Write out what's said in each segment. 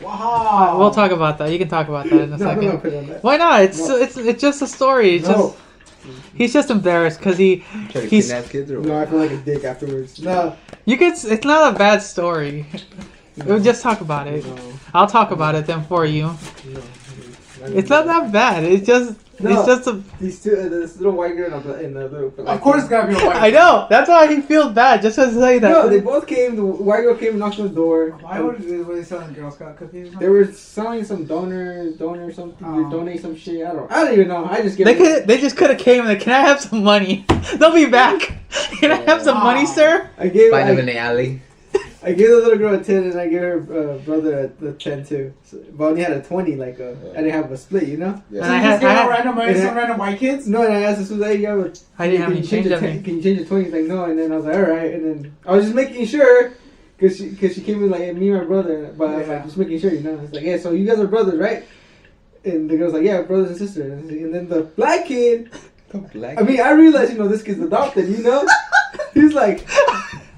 Wow. We'll talk about that. You can talk about that in a second. No, put on that. Why not? It's just a story. He's just embarrassed because he's kidnap kids or what? No, I feel like a dick afterwards. No. It's not a bad story. We'll just talk about it. No. I'll talk about it then for you. No. It's not that bad. It's just these two, this little white girl in the little. Of course, it's gotta be a white girl. I know. That's why he feels bad. Just to say that. No, they both came. The white girl came and knocked on the door. Why were they selling Girl Scout cookies? They were selling some donor something. Donate some shit. I don't even know. I just get. They just could have came and like, can I have some money? They'll be back. Can I have some money, sir? Find them in the alley. I gave the little girl a 10 and I gave her brother a 10 too. So, but I only had a 20, I didn't have a split, you know? Yeah. So you just gave some random white kids? No, and I asked her, hey, I didn't have any change of me. Can you change the 20? He's like, no. And then I was like, alright. And then I was just making sure, because she came in like, me and my brother, but I was like, just making sure, you know? I was like, yeah, so you guys are brothers, right? And the girl's like, yeah, brothers and sisters. And then the black kid, I realized, this kid's adopted, you know? He's like...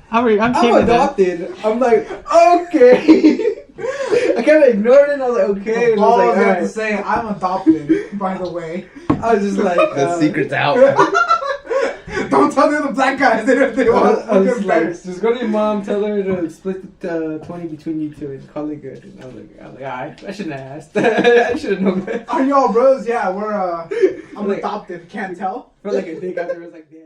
I'm adopted. I'm like, okay. I kind of ignored it and I was like, okay. And All I was I like, have to say, I'm adopted, by the way. I was just like... the secret's out. Don't tell the other black guys. They want I was like, just go to your mom, tell her to split the 20 between you two and call it good. And I was like, alright, I shouldn't have asked. I should have known that. Are y'all bros? Yeah, I'm adopted. Can't tell. Felt like a dick afterwards, like, damn.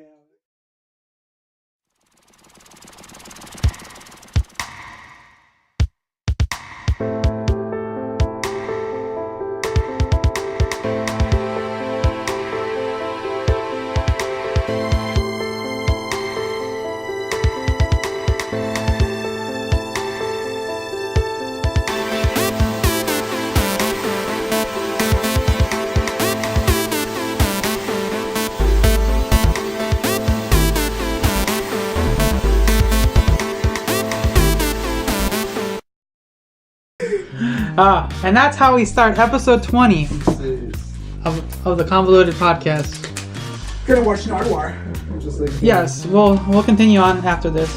And that's how we start episode 20 of the Convoluted Podcast. Gonna watch Nardwar. Yes, we'll continue on after this.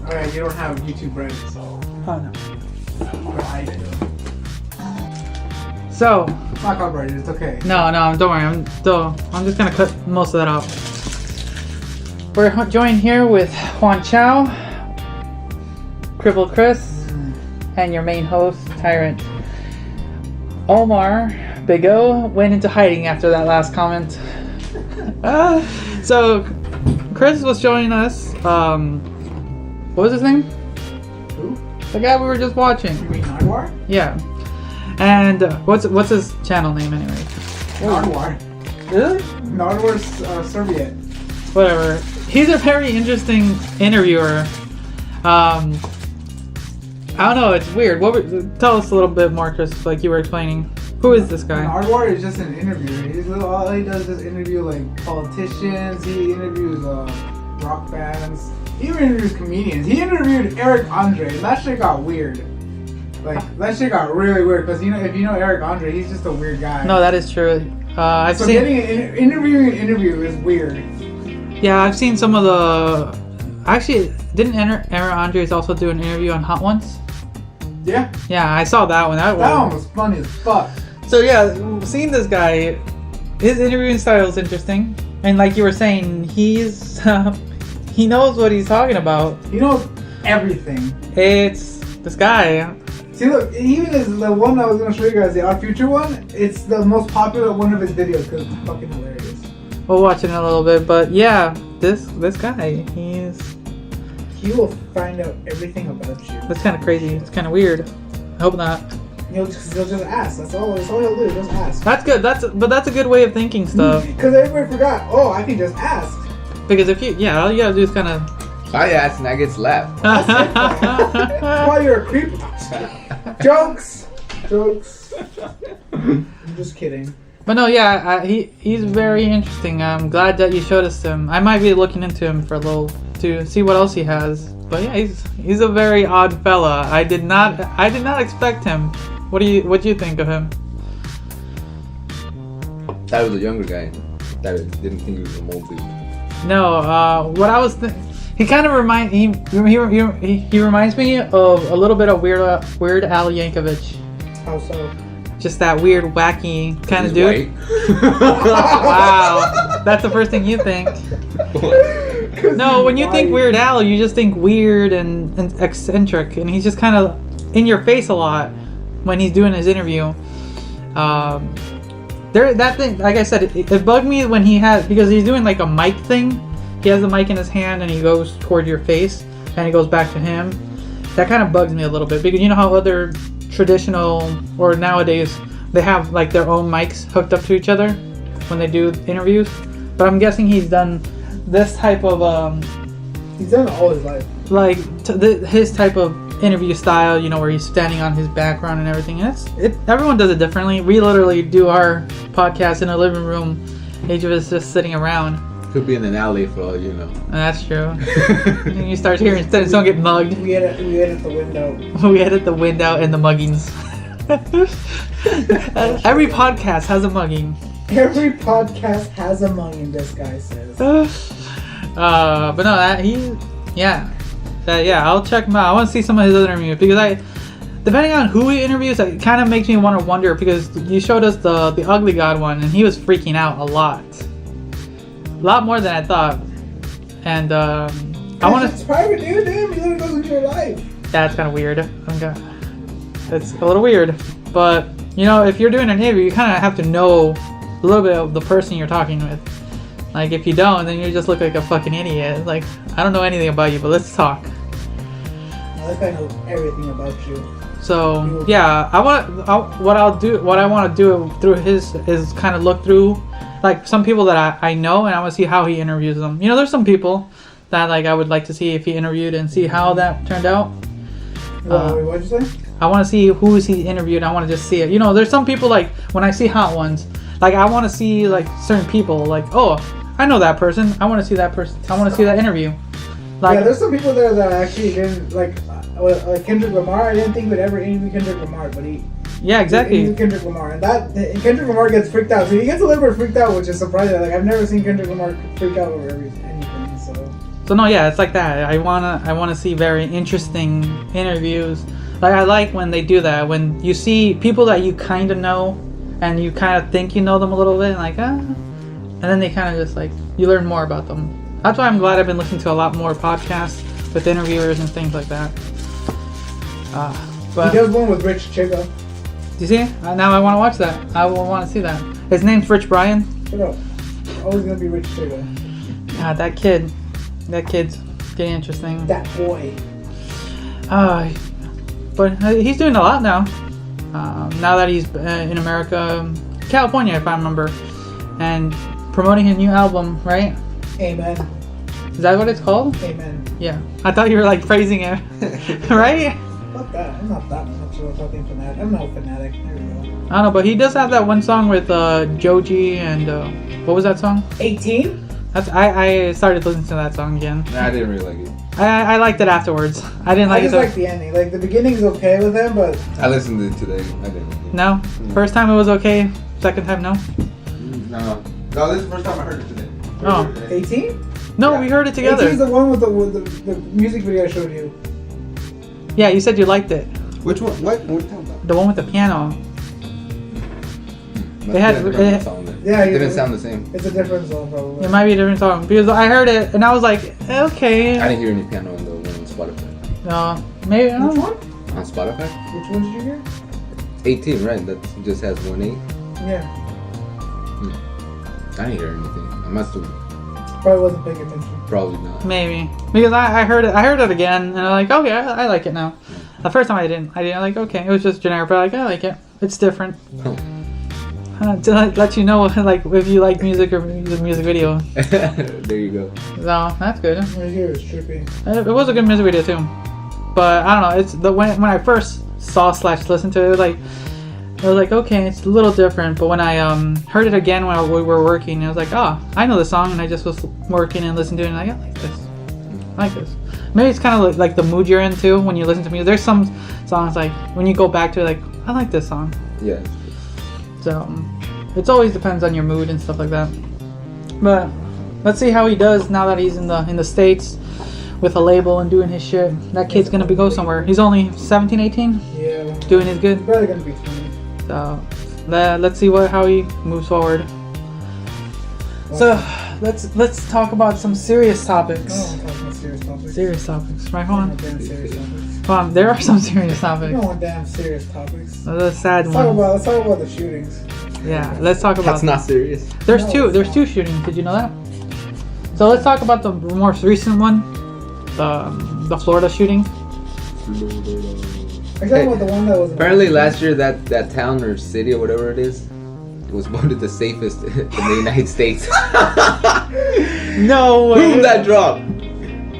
Alright, you don't have YouTube Red, so. Oh no. But I do. So. It's not copyrighted, it's okay. No, don't worry. I'm just gonna cut most of that out. We're joined here with Juan Chow, Crippled Chris, and your main host, Tyrant. Omar, Big O, went into hiding after that last comment. So, Chris was showing us, what was his name? Who? The guy we were just watching. You mean Nardwar? Yeah. And what's his channel name anyway? Nardwar. Really? Nardwar's Soviet. Whatever. He's a very interesting interviewer. I don't know, it's weird. Tell us a little bit more, Chris, like you were explaining. Who is this guy? Nardwar is just an interviewer. All he does is interview like politicians. He interviews rock bands. He even interviews comedians. He interviewed Eric Andre, and that shit got weird. Like that shit got really weird because if you know Eric Andre, he's just a weird guy. No, that is true. I've seen getting interviewing an interview is weird. Yeah, I've seen some of the. Actually, didn't Eric Andres also do an interview on Hot Ones? Yeah. Yeah, I saw that one. That one was funny as fuck. So yeah, seeing this guy, his interviewing style is interesting, and like you were saying, he knows what he's talking about. He knows everything. It's this guy. See, look, even the one I was gonna show you guys, the Our Future one, it's the most popular one of his videos because it's fucking hilarious. We'll watch it in a little bit, but yeah, this guy, he will find out everything about you. That's kind of crazy. It's kind of weird. I hope not. He'll just ask. That's all he'll do. Just ask. That's good. That's a good way of thinking stuff. Because everybody forgot. Oh, I can just ask. Because if all you gotta do is kind of. I ask and I get slapped. Why you're a creep? Jokes. I'm just kidding. But no, yeah, he's very interesting. I'm glad that you showed us him. I might be looking into him for a little to see what else he has. But yeah, he's a very odd fella. I did not expect him. What do you think of him? That was a younger guy. That didn't think he was an old dude. No, what I was He kind of reminds he reminds me of a little bit of Weird Al Yankovic. How so? Just that weird, wacky kind of dude. White. Wow, that's the first thing you think. No, when you think Weird Al, you just think weird and eccentric, and he's just kind of in your face a lot when he's doing his interview. That thing, like I said, it bugged me when because he's doing like a mic thing. He has the mic in his hand and he goes toward your face and it goes back to him. That kind of bugs me a little bit because you know how other traditional or nowadays they have like their own mics hooked up to each other when they do interviews. But I'm guessing he's done this type of he's done it all his life. Like his type of interview style, you know, where he's standing on his background and everything. Everyone does it differently. We literally do our podcast in a living room. Each of us just sitting around. Could be in an alley for all you know. That's true. And you start hearing instead, don't get mugged. We edit the window. We edit the window and the muggings. Every podcast has a mugging. Every podcast has a mugging, this guy says. But no, I'll check him out. I want to see some of his other interviews because depending on who he interviews, it kind of makes me want to wonder because you showed us the Ugly God one and he was freaking out a lot more than I thought. And I want to. It's private, dude. He literally goes into your life. That's kind of weird. It's a little weird, but you know, if you're doing an interview, you kind of have to know a little bit of the person you're talking with. Like if you don't, then you just look like a fucking idiot. Like I don't know anything about you, but let's talk. This guy knows everything about you. So yeah, what I want to do through his is kind of look through like some people that I know, and I want to see how he interviews them. You know, there's some people that like I would like to see if he interviewed and see how that turned out. What'd you say? I want to see who is he interviewed. I want to just see it. You know, there's some people like when I see hot ones, like I want to see like certain people. Like, oh, I know that person. I want to see that person. I want to see that interview. Like, yeah, there's some people there that actually didn't like Kendrick Lamar. I didn't think would ever interview Kendrick Lamar, but he. Yeah, exactly. He Kendrick Lamar, and Kendrick Lamar gets freaked out. So he gets a little bit freaked out, which is surprising. Like I've never seen Kendrick Lamar freak out over anything. So no, yeah, it's like that. I wanna see very interesting interviews. Like I like when they do that. When you see people that you kind of know, and you kind of think you know them a little bit, and like and then they kind of just like you learn more about them. That's why I'm glad I've been listening to a lot more podcasts with interviewers and things like that. But he does one with Rich Chiga. Do you see it? Now I want to watch that. I will want to see that. His name's Rich Brian. Shut up. Always gonna be Rich Chiga. God, that kid's getting interesting. That boy. But he's doing a lot now. Now that he's in America, California, if I remember, and promoting a new album, right? Amen. Is that what it's called? Amen. Yeah. I thought you were like praising it, right? Fuck that. I'm not that much of a fucking fanatic. I'm no fanatic. There we go. I don't know, but he does have that one song with Joji and what was that song? 18? I started listening to that song again. Nah, I didn't really like it. I liked it afterwards. I didn't like it. I just like the ending. Like the beginning's okay with him, but I listened to it today. I didn't like it. No? First time it was okay. Second time no? No, this is the first time I heard it today. Oh. 18? No, Yeah. we heard it together. 18 is the one with the music video I showed you. Yeah, you said you liked it. Which one? What are you talking about? The one with the piano. It didn't sound the same. It's a different song, probably. It might be a different song because I heard it and I was like, okay. I didn't hear any piano on the one on Spotify. No, maybe. I don't Which know. one? On Spotify? Which one did you hear? 18, right? That just has 1 8. Yeah. I didn't hear anything. I must have. Probably wasn't paying attention. Probably not. Maybe because I heard it. I heard it again and I'm like, okay, I like it now. The first time I didn't like, okay, it was just generic, but like I like it. It's different. Oh. To let you know, like if you like music or the music video. There you go. So that's good. Right here is trippy. It was a good music video too, but I don't know. It's when I first saw / listened to it, it was like okay, it's a little different. But when I heard it again when we were working, I was like, oh, I know the song, and I just was working and listened to it, and I like this. I like this. Maybe it's kind of like the mood you're in too when you listen to music. There's some songs like when you go back to it, like I like this song. Yeah. So it always depends on your mood and stuff like that. But let's see how he does now that he's in the States. with a label and doing his shit. That kid's gonna go somewhere. He's only 17, 18, Yeah. doing his good. He's probably gonna be 20. So let's see how he moves forward. So let's talk about some serious topics. No, I'm talking about serious topics. Serious topics, right? Hold No on. damn serious topics. Hold on. There are some serious topics. No damn serious topics. The sad Let's one. talk about the shootings. Yeah, let's talk about. That's not serious. There's No, two. it's There's not. 2 shootings. Did you know that? So let's talk about the most recent one, the Florida shooting. I'm talking about the one that was. Apparently last year that town or city or whatever it is was voted the safest in the United States. No way. Boom, that dropped.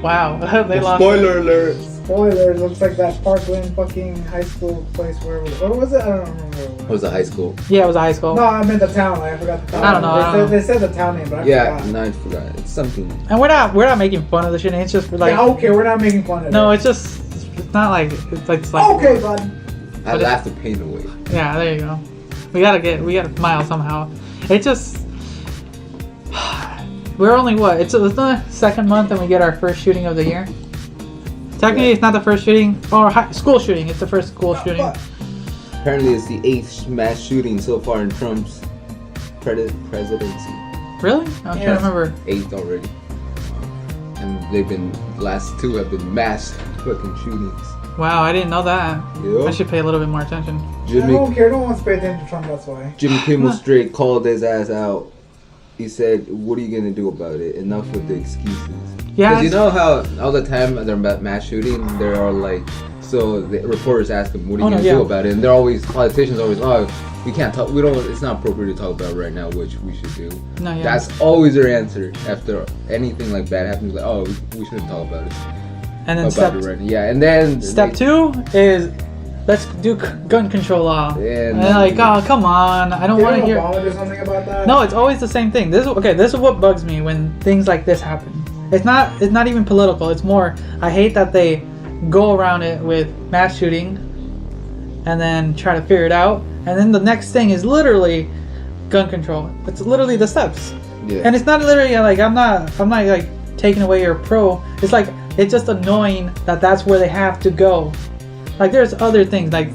Wow, they lost. Spoiler alert. Spoilers. Looks like that Parkland fucking high school place. Where was it? What was it? I don't remember. It was a high school. Yeah, it was a high school. No, I meant the town. I forgot the town. I don't know, They said the town name, but I Yeah, forgot. no, I forgot. It's something. And we're not making fun of the shooting. It's just like Yeah, okay, we're not making fun of no, it. it's just it's not like it's like Okay, bud. I laughed the pain away. Yeah, there you go. We gotta smile somehow. It just we're only what? It's the second month and we get our first shooting of the year. Technically, it's not the first shooting or school shooting. It's the first school shooting. But Apparently, it's the 8th mass shooting so far in Trump's presidency. Really? I'm trying to Yes. remember. 8th already. And the last 2 have been mass fucking shootings. Wow, I didn't know that. Yeah. I should pay a little bit more attention. I Jimmy don't care. No one's paying attention to Trump. That's why. Jimmy Kimmel straight called his ass out. He said, "What are you gonna do about it? Enough with the excuses." Yeah, Because you know how all the time they're about mass shooting, they're all like, so the reporters ask them, "What are you gonna do about it?" And they're always politicians always, "Oh, we can't talk. We don't. It's not appropriate to talk about it right now, which we should do." No, yeah. That's always their answer after anything like bad happens. Like, "Oh, we shouldn't talk about it." And then About it right now. Yeah, and then step 2 is let's do gun control law. Yeah, and they're like, oh, come on, I don't want to Didn't hear. Obama do something about that? No, it's always the same thing. This is what bugs me when things like this happen. It's not even political. It's more I hate that they go around it with mass shooting and then try to figure it out. And then the next thing is literally gun control. It's literally the steps. Yeah. And it's not literally like I'm not like taking away your pro. It's like it's just annoying that that's where they have to go. Like there's other things like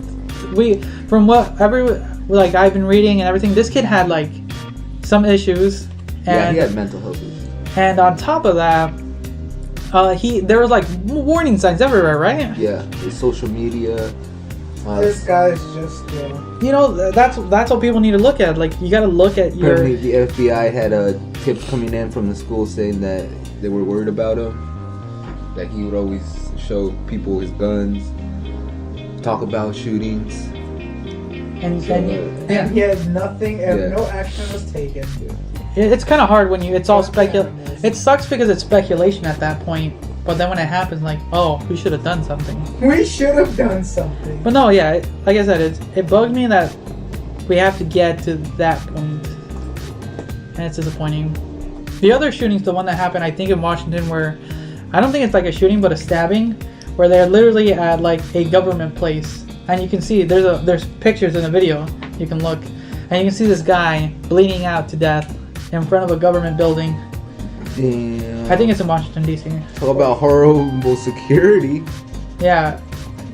like I've been reading and everything. This kid had like some issues. And, he had mental health issues. And on top of that, there was like warning signs everywhere, right? Yeah, the social media. This guy's just. You know, that's what people need to look at. Like you got to look at your. Apparently, the FBI had tips coming in from the school saying that they were worried about him. That he would always show people his guns, talk about shootings. And he had nothing, and no action was taken. It's kind of hard when it's all It sucks because it's speculation at that point. But then when it happens, like, oh, we should have done something. We should have done something. But no, yeah, like I said, it bugged me that we have to get to that point, and it's disappointing. The other shootings, the one that happened, I think in Washington, where I don't think it's like a shooting, but a stabbing, where they're literally at like a government place, and you can see there's pictures in the video. You can look, and you can see this guy bleeding out to death in front of a government building. Damn. I think it's in Washington D.C. Talk about horrible security. Yeah,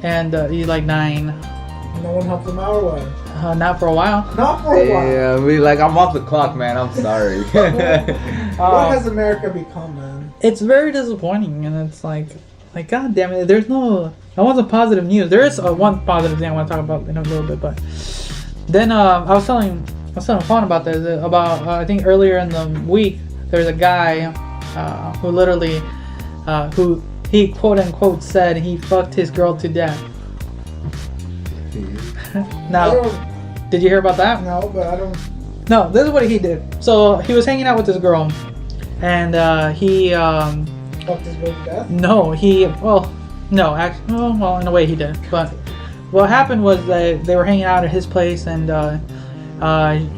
and he's like 9. No one helped him out or what? Not for a while. Not for a while. Yeah, I'm off the clock, man. I'm sorry. What has America become, man? It's very disappointing, and it's like God damn it. That wasn't positive news. There is one positive thing I want to talk about in a little bit, but then I was telling Fawn about this. I think earlier in the week, there's a guy who literally, who he quote unquote said he fucked his girl to death. Now, did you hear about that? No, but I don't. No, this is what he did. So he was hanging out with this girl, and he Fucked his girl to death? no, well, in a way he did. But what happened was that they were hanging out at his place, and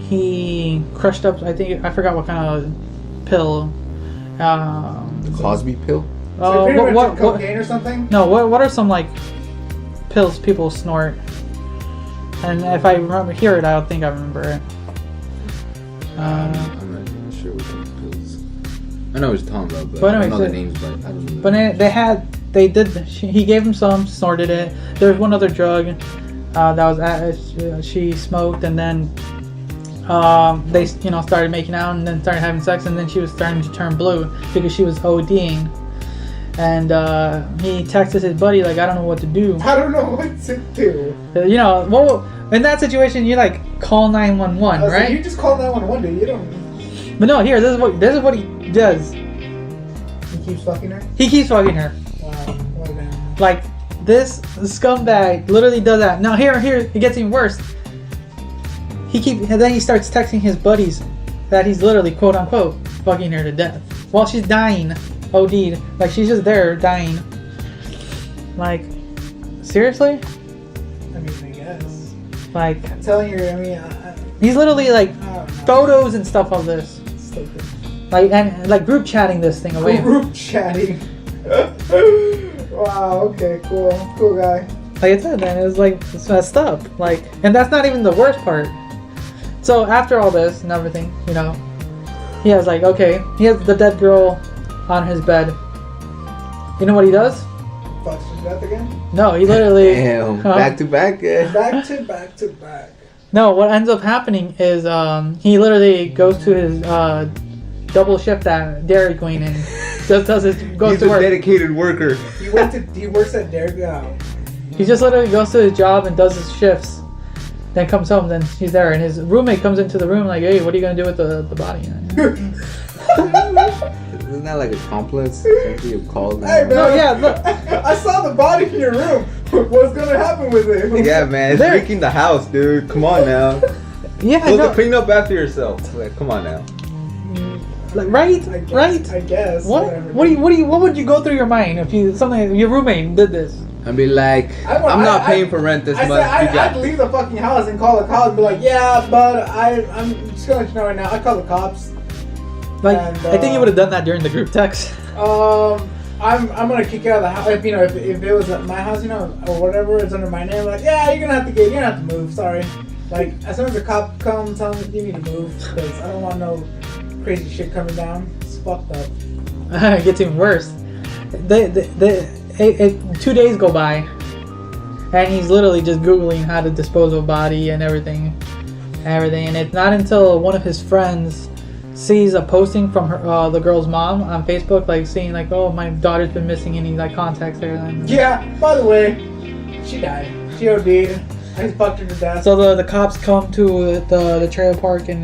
he crushed up. I forgot what kind of pill. The Cosby pill? So he pretty much what took cocaine or something? No, what are some like pills people snort? And if I hear it, I don't think I remember it. I'm not even sure what those pills. I I know what you're talking about, but But I anyway, don't know so- the names, but I don't know. But he gave him some, snorted it. There was one other drug she smoked, and then they started making out and then started having sex, and then she was starting to turn blue because she was ODing. And he texted his buddy like, I don't know what to do. I don't know what to do. Well, in that situation, you like call 911, right? Like, you just call 911, dude. You don't. But no, here, this is what he does. He keeps fucking her. He keeps fucking her. Wow, what a man. Like, this scumbag literally does that. Now here, it gets even worse. And then he starts texting his buddies that he's literally, quote unquote, fucking her to death while she's dying, OD'd. Like, she's just there dying. Like, seriously? I mean, I guess. Like, I'm telling you, he's literally like I don't know. photos and stuff of this. Stupid. Like group chatting this thing away. Group chatting. Wow. Okay. Cool guy. Like I said, man, it's messed up. Like, and that's not even the worst part. So after all this and everything, he has he has the dead girl on his bed. You know what he does? Fucks to death again. No, he literally. Damn, back to back. Back to back. No, what ends up happening is he literally goes to his double shift at Dairy Queen and goes to He's work. a dedicated worker. He works at Dairy Queen. He just literally goes to his job and does his shifts. Then comes home, then he's there, and his roommate comes into the room like, "Hey, what are you gonna do with the body?" Isn't that like a complex? Something you call them? Hey, man. No, yeah, look. I saw the body in your room. What's gonna happen with it? Yeah, man, it's leaking the house, dude. Come on now. Yeah, Supposed no. to clean up after yourself. Like, come on now. Like, right? I guess. What? Whatever. What would you go through your mind if your roommate did this? I'd be like, I'm not paying for rent this month. I'd leave the fucking house and call the cops and be like, yeah, but I'm just gonna let you know right now. I call the cops. Like, And, I think you would have done that during the group text. I'm gonna kick you out of the house. If it was at my house, or whatever, it's under my name. Like, yeah, you're gonna have to move. Sorry. Like, as soon as the cop comes, tell me you need to move because I don't want no crazy shit coming down. It's fucked up. It gets even worse. 2 days go by, and he's literally just Googling how to dispose of a body and everything. And it's not until one of his friends sees a posting from her, the girl's mom on Facebook, like saying like, "Oh, my daughter's been missing," and he like contacts her. And, Yeah. By the way, she died. She OD'd. I fucked her to death. So the cops come to the trailer park and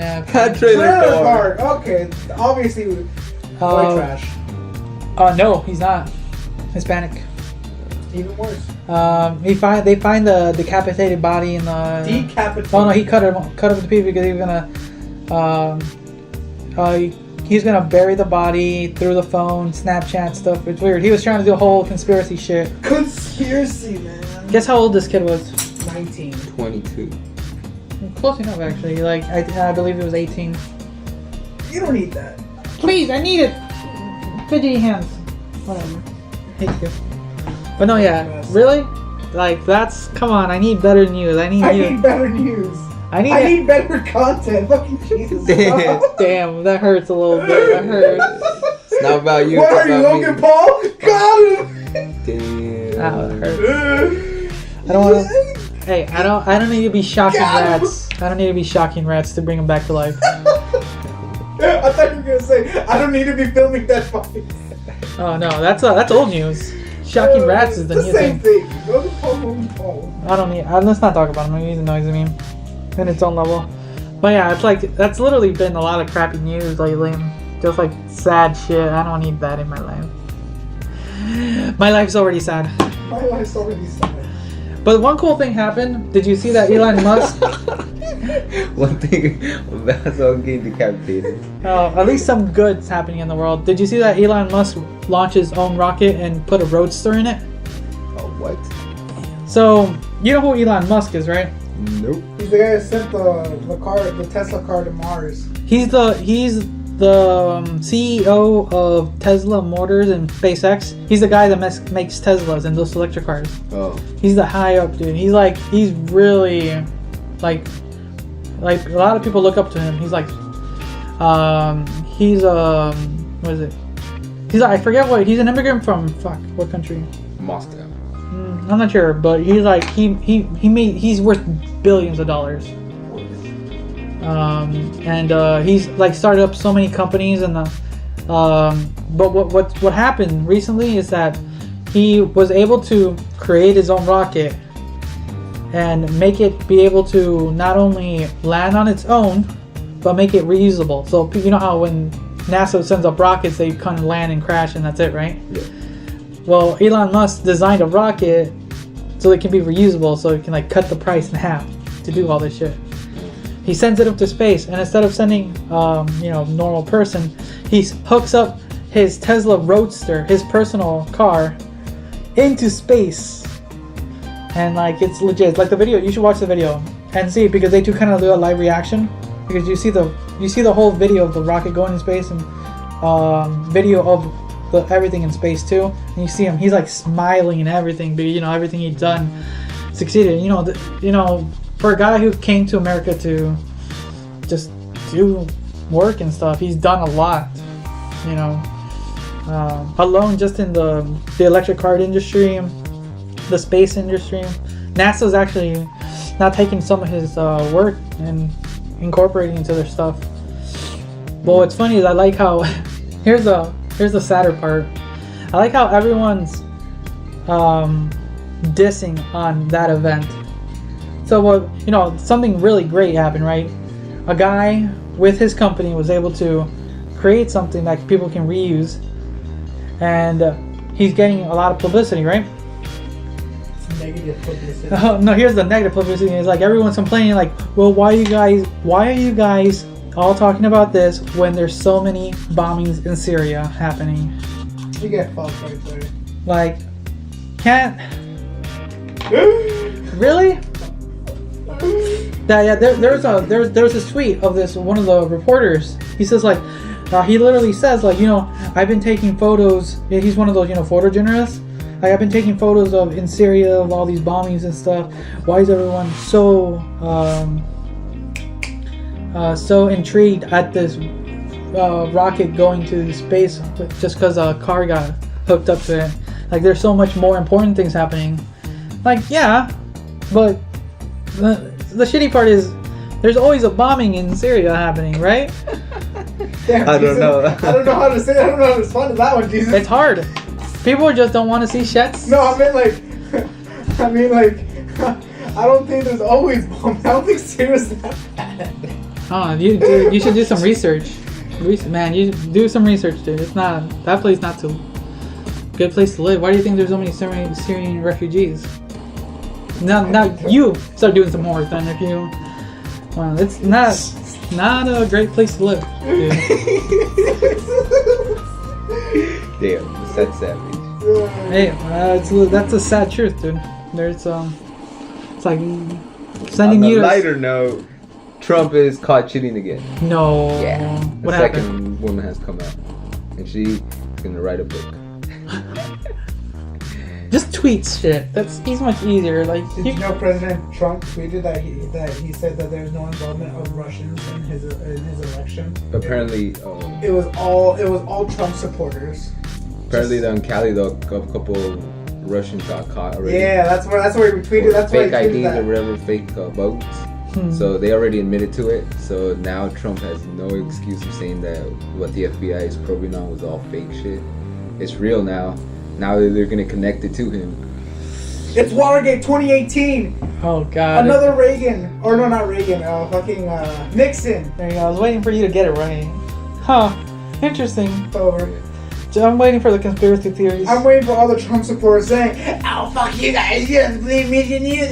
Trailer park. Okay. Obviously, white trash. No, he's not Hispanic. Even worse. They find the decapitated body in the. Decapitated. Oh no, he cut him to pieces because he's gonna bury the body through the phone, Snapchat stuff. It's weird. He was trying to do a whole conspiracy shit. Conspiracy, man. Guess how old this kid was? 19. 22. Close enough, actually. Like I believe it was 18. You don't need that. Please, I need it. Fidgety hands. Whatever. Thank you. But no, yeah, really? Like come on. I need better news. I need better news. I need better content. Fucking Jesus. Damn, that hurts a little bit. That hurts. It's not about you. What it's are you, about Logan me. Paul? Got him. Damn. Ow, that hurts. I don't want to. Hey, I don't need to be shocking rats. I don't need to be shocking rats to bring them back to life. I thought you were gonna say I don't need to be filming that body. Oh no, that's old news. Shocking rats is the new same thing. thing. Logan Paul. I don't need. Let's not talk about him. He's annoys me in its own level. But yeah, it's like that's literally been a lot of crappy news lately. Just like sad shit. I don't need that in my life. My life's already sad. My life's already sad. But one cool thing happened. Did you see that Elon Musk? One thing, that's all getting decapitated. At least some good's happening in the world. Did you see that Elon Musk launched his own rocket and put a roadster in it? Oh, what? So, you know who Elon Musk is, right? Nope. He's the guy who sent the Tesla car to Mars. He's the CEO of Tesla Motors and SpaceX. He's the guy that makes Teslas and those electric cars. Oh. He's the high up dude. He's really like a lot of people look up to him. He's like what is it? I forget he's an immigrant from what country? Moscow. I'm not sure, but he's like he's worth billions of dollars. And he's like started up so many companies and but what happened recently is that he was able to create his own rocket and make it be able to not only land on its own, but make it reusable. So you know how when NASA sends up rockets, they kind of land and crash and that's it, right? Yeah. Well, Elon Musk designed a rocket so it can be reusable, so it can like cut the price in half to do all this shit. He sends it up to space, and instead of sending, normal person, he hooks up his Tesla Roadster, his personal car, into space. And like it's legit. Like the video, you should watch the video and see, because they do kind of do a live reaction, because you see the whole video of the rocket going in space and video of everything in space too. And you see him, he's like smiling and everything, but everything he's done succeeded. For a guy who came to America to just do work and stuff, he's done a lot. Alone just in the electric car industry, the space industry. NASA's actually not taking some of his work and incorporating into their stuff. But what's funny is I like how here's the sadder part. I like how everyone's dissing on that event. So something really great happened, right? A guy with his company was able to create something that people can reuse, and he's getting a lot of publicity, right? Negative publicity. No, here's the negative publicity. It's like everyone's complaining, like, well, why are you guys all talking about this when there's so many bombings in Syria happening? You get fucked right there. Like, can't really? There's this tweet of one of the reporters. He says he literally says I've been taking photos. He's one of those photojournalists. Like, I've been taking photos in Syria of all these bombings and stuff. Why is everyone so intrigued at this rocket going to space just because a car got hooked up to it? Like, there's so much more important things happening. Like, yeah, but the shitty part is there's always a bombing in Syria happening, right? Damn, I don't know. I don't know how to say. I don't know how to respond to that one, Jesus. It's hard. People just don't want to see shits. No, I mean like, I don't think there's always bombs. I don't think Syria's that bad. Oh, you should do some research. Man, you do some research, dude. That place not too good place to live. Why do you think there's so many Syrian refugees? Now you start doing some homework then. If you, well, it's not a great place to live, dude. Damn, that's savage. Hey, that's a sad truth, dude. There's it's like sending you. On a lighter note, Trump is caught cheating again. No. Yeah. What the happened? second woman has come out, and she's gonna write a book. Just tweets shit. He's much easier. Like, did you know President Trump tweeted that he said that there's no involvement of Russians in his election. Apparently, it was all Trump supporters. Apparently, on Cali, though, a couple Russians got caught already. Yeah, that's where he retweeted. That's fake why he tweeted IDs that. or whatever, fake votes. So they already admitted to it. So now Trump has no excuse of saying that what the FBI is probing on was all fake shit. It's real now. Now they're gonna connect it to him. It's Watergate 2018. Oh god. Another Reagan. Or no, not Reagan. Fucking Nixon. There you go. I was waiting for you to get it right. Huh. Interesting. It's over. I'm waiting for the conspiracy theories. I'm waiting for all the Trump supporters saying, "Oh fuck you guys! You guys believe media news,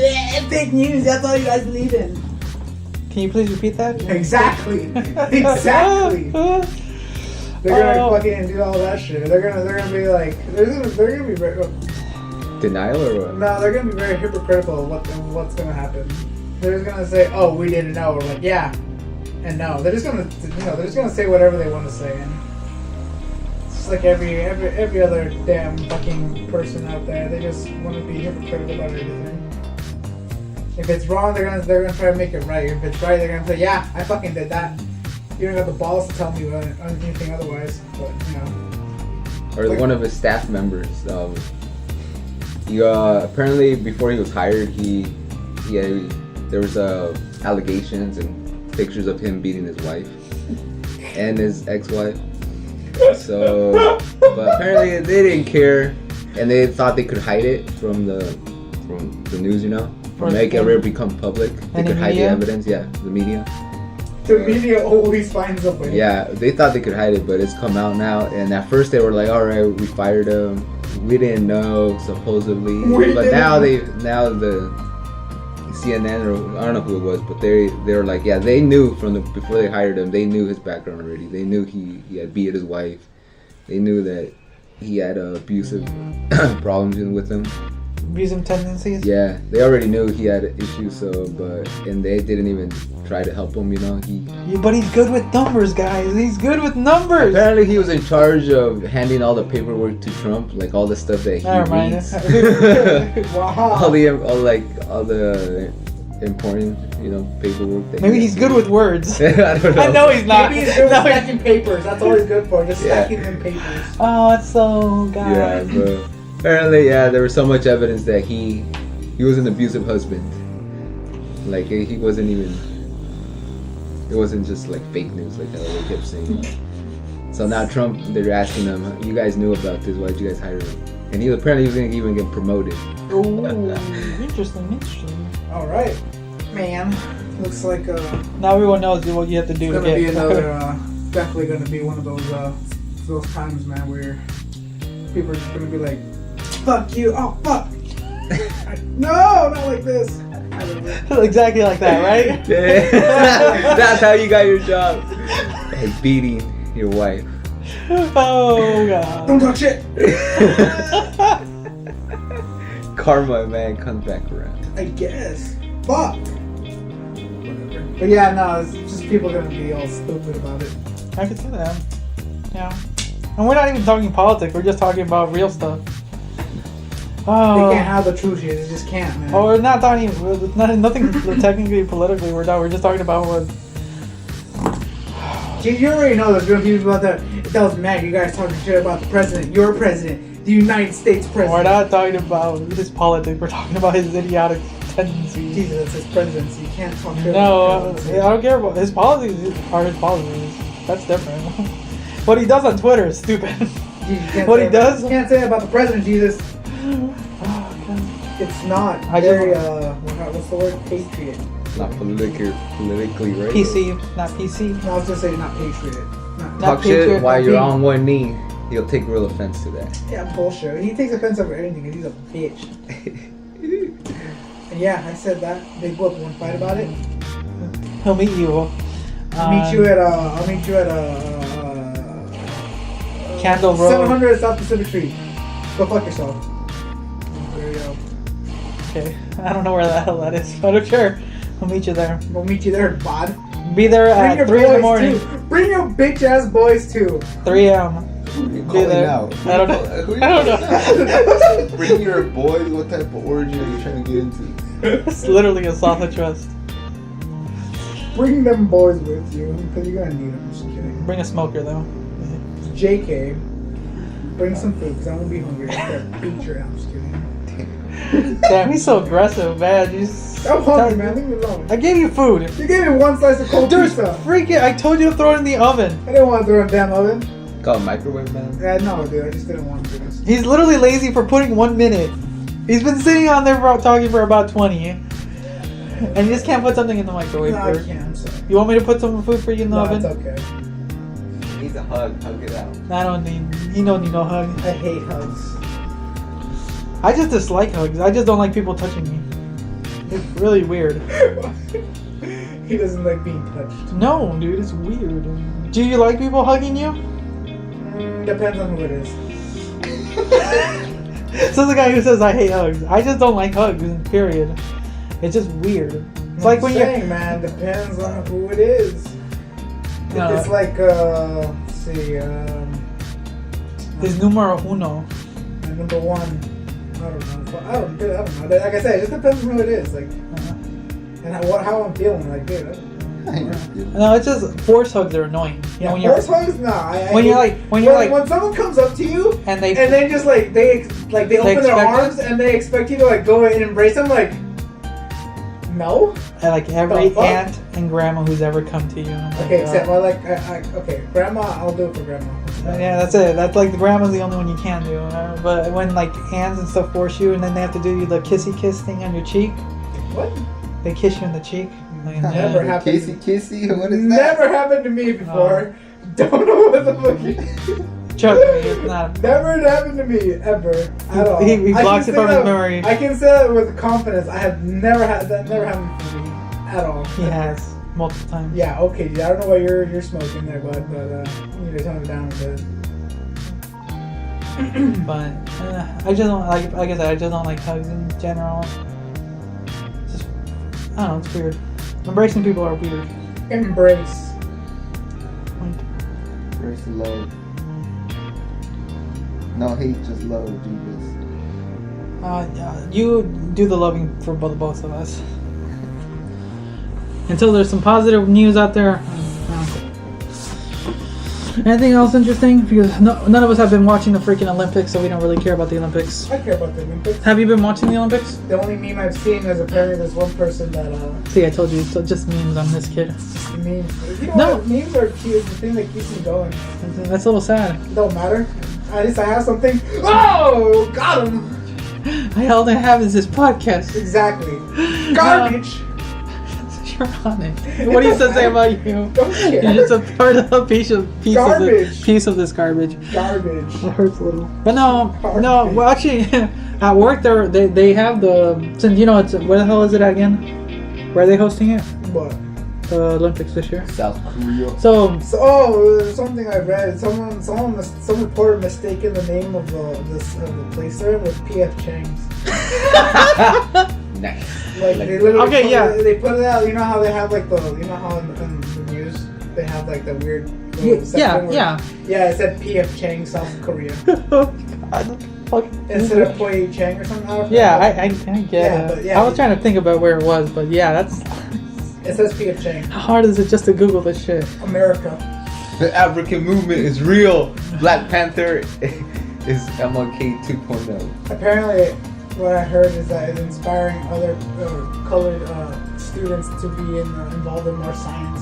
fake news. That's all you guys believe in." Can you please repeat that? Exactly. Exactly. They're gonna fucking do all that shit. They're gonna be like, they're gonna be very denial or what? No, they're gonna be very hypocritical of what's gonna happen. They're just gonna say, "Oh, we didn't know." We're like, "Yeah," and no. They're just gonna say whatever they want to say. And it's just like every other damn fucking person out there. They just want to be hypocritical about everything. If it's wrong, they're gonna try to make it right. If it's right, they're gonna say, "Yeah, I fucking did that." You don't have the balls to tell me anything otherwise, but or one of his staff members. He apparently before he was hired, there was allegations and pictures of him beating his wife and his ex-wife. So, but apparently they didn't care, and they thought they could hide it from the news, make it ever become public. They could hide the evidence. Yeah, the media. The media always finds a way. Yeah, they thought they could hide it, but it's come out now. And at first they were like, "All right, we fired him. We didn't know, supposedly." But now the CNN, or I don't know who it was, but they were like, yeah, they knew before they hired him. They knew his background already. They knew he had beat his wife. They knew that he had abusive problems with him. Abusive tendencies. Yeah, they already knew he had issues. And they didn't even try to help him. But he's good with numbers, guys. He's good with numbers. Apparently, he was in charge of handing all the paperwork to Trump, like all the stuff that he reads. Wow. all the important, paperwork. Maybe he's good with words. I don't know. I know he's not. Maybe he's good with stacking papers. That's all he's good for. Just stacking them papers. Oh, it's so guys. Yeah, but apparently, there was so much evidence that he was an abusive husband. Like he wasn't even. It wasn't just like fake news like how they kept saying. So now Trump, they're asking him, "You guys knew about this? Why did you guys hire him?" And he was going to even get promoted. Oh, interesting. All right, man. Looks like now everyone knows what you have to do it's to gonna get. be another. Definitely gonna be one of those times, man, where people are just gonna be like, "Fuck you! Oh fuck! No, not like this." Exactly like that, right? Yeah. That's how you got your job. By beating your wife. Oh god. Don't talk shit. Karma, man, comes back around. I guess. Fuck. Whatever. But yeah, no, it's just people gonna be all stupid about it. I could see that. Yeah. And we're not even talking politics. We're just talking about real stuff. Oh. They can't have the true shit. They just can't, man. Oh, we're not talking. Nothing technically politically. We're just talking about what. You already know there's gonna be people out there. That was mad. You guys talking shit about the president. Your president, the United States president. We're not talking about his politics. We're talking about his idiotic tendencies. Jesus, that's his presidency. You can't talk shit No, about I don't care about his policies. Are his policies? That's different. What he does on Twitter is stupid. What he does? You can't say that about the president, Jesus. It's not very, what's the word? Patriot. Not politically right. PC, not PC. No, I was just saying not patriot. Talk shit while you're on one knee. He'll take real offense to that. Yeah, bullshit. He takes offense over anything because he's a bitch. And yeah, I said that. They both want to fight about it. He'll meet you. I'll meet you at Candle Road. 700 South Pacific Street. Go fuck yourself. There you go. Okay, I don't know where the hell that is, but sure, I'll meet you there. We'll meet you there, bod. Be there at 3 in the morning. Too. Bring your bitch ass boys too. 3 a.m. Be there. Out? I don't know. I don't know. Bring your boys. What type of orgy are you trying to get into? It's literally a soft trust. Bring them boys with you because you're gonna need them. Just kidding. Bring a smoker though. JK, bring some food because I'm gonna be hungry. I'm gonna beat your ass. I'm just kidding. Damn, he's so aggressive, man. I'm hungry, man. Leave me alone. I gave you food. You gave me one slice of cold pizza. Freaking! I told you to throw it in the oven. I didn't want to throw it in the damn oven. Call microwave, man. Yeah, no, dude. I just didn't want to do this. He's literally lazy for putting 1 minute. He's been sitting on there talking for about 20. And you just can't put something in the microwave. No, I can't. I'm sorry. You want me to put some food for you in the oven? No, it's okay. He needs a hug. Hug it out. I don't need. You don't need no hug. I hate hugs. I just dislike hugs. I just don't like people touching me. It's really weird. He doesn't like being touched. No, dude, it's weird. Do you like people hugging you? Depends on who it is. So the guy who says I hate hugs. I just don't like hugs. Period. It's just weird. It's like when you're man. Depends on who it is. No. It's like let's see. It's numero uno. Number one. I don't know. Like I said, it just depends on who it is. Like, and how I'm feeling. Like, dude, No, it's just force hugs are annoying. Yeah, when force hugs, nah. When someone comes up to you and they just they open their arms and they expect you to like go and embrace them, like no. And like every aunt and grandma who's ever come to you. Okay, except okay, grandma, I'll do it for grandma. Yeah, that's it. That's like the grandma's the only one you can do. But when like aunts and stuff force you, and then they have to do the kissy kiss thing on your cheek. What? They kiss you in the cheek. Never happened. Kissy? What is that? Never happened to me before. Don't know what the fuck. Trust me, it's not. Never happened to me ever at all. He blocks it from his memory. I can say that with confidence. I have never had that. Never happened to me at all. He has multiple times. Yeah. Okay. I don't know what you're smoking there, bud, but you need to tone it down a bit. But I just don't like I said, I just don't like hugs in general. It's just, I don't know, it's weird. Embracing people are weird. Embrace. Embrace love. No hate, just love, Jesus. You do the loving for both of us. Until there's some positive news out there. Anything else interesting? Because none of us have been watching the freaking Olympics, so we don't really care about the Olympics. I care about the Olympics. Have you been watching the Olympics? The only meme I've seen is apparently there's one person that See, I told you, it's just memes on this kid. Memes. You know No. what? Memes are cute. It's the thing that keeps me going. That's a little sad. It don't matter. At least I have something. Oh, got him. All I have is this podcast. Exactly. Garbage. You're on it. What do you say about you? Don't care. You're just a part of a piece of this garbage. Garbage. It hurts a little. But no. Well, actually, at work they have the, since you know it's, where the hell is it again? Where are they hosting it? What? The Olympics this year. South Korea. So something I read. Some reporter mistaken the name of the place they're in with P.F. Chang's. Nice. Like they literally they put it out. You know how they have like how in the news they have like the weird yeah. It said P.F. Chang, South Korea. Instead of Poi Chang or something. I get it. I was trying to think about where it was, but yeah, that's. It says P.F. Chang. How hard is it just to Google this shit? America. The African movement is real. Black Panther is MLK 2.0. Apparently, what I heard is that it's inspiring other colored students to be involved in more science.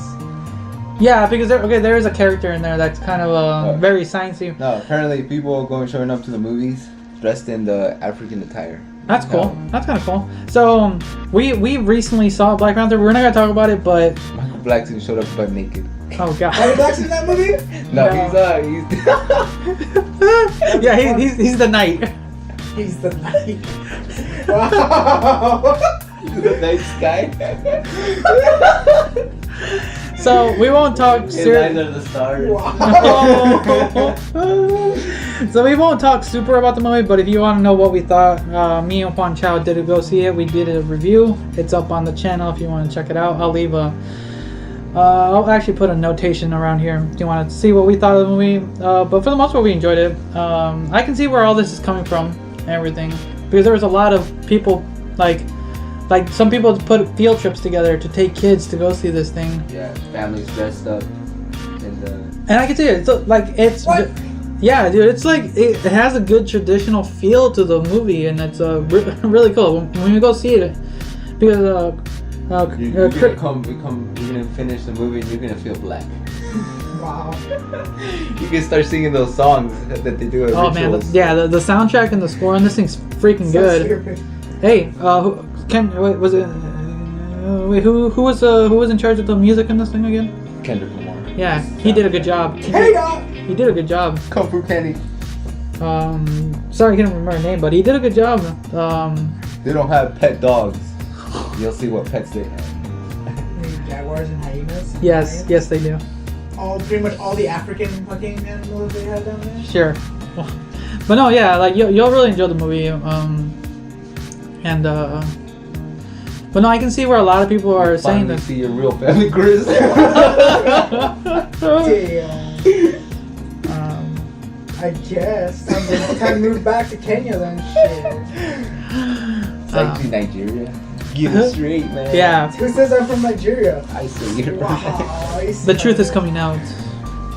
Yeah, because there is a character in there that's kind of very sciencey. No, apparently people are showing up to the movies dressed in the African attire. That's cool. That's kind of cool. So we recently saw Black Panther. We're not gonna talk about it, but Michael Blackson showed up butt naked. Oh god. Michael Blackson in that movie? No, he's yeah, he's the knight. He's the knight. Wow. The night sky. So we won't talk. His eyes are the stars. Wow. So we won't talk super about the movie, but if you want to know what we thought, me and Juan Chao did go see it. We did a review. It's up on the channel if you want to check it out. I'll leave a. I'll actually put a notation around here if you want to see what we thought of the movie. But for the most part, we enjoyed it. I can see where all this is coming from and everything, because there was a lot of people like some people put field trips together to take kids to go see this thing. Yeah, families dressed up. And I can see it. It's What? Yeah, dude. It's like it has a good traditional feel to the movie, and it's really cool when you go see it. Because you're gonna finish the movie and you're gonna feel black. Wow. You can start singing those songs that they do at oh rituals. man, the soundtrack and the score on this thing's freaking So good. stupid. Hey, who was in charge of the music in this thing again? Kendrick Lamar. Yeah, he did a good job. Hey, Doc. He did a good job. Kung Fu Kenny. Sorry, I can't remember her name, but he did a good job. They don't have pet dogs. You'll see what pets they have. Jaguars and hyenas. Yes, they do. Pretty much all the African fucking animals they had down there. Sure. But no, yeah, like you'll really enjoy the movie. But no, I can see where a lot of people are saying that. See your real family, Chris. I guess time to move back to Kenya then. Shit. It's actually Nigeria. Get it straight, man. Yeah. Who says I'm from Nigeria? I see you. Wow. The truth is coming out.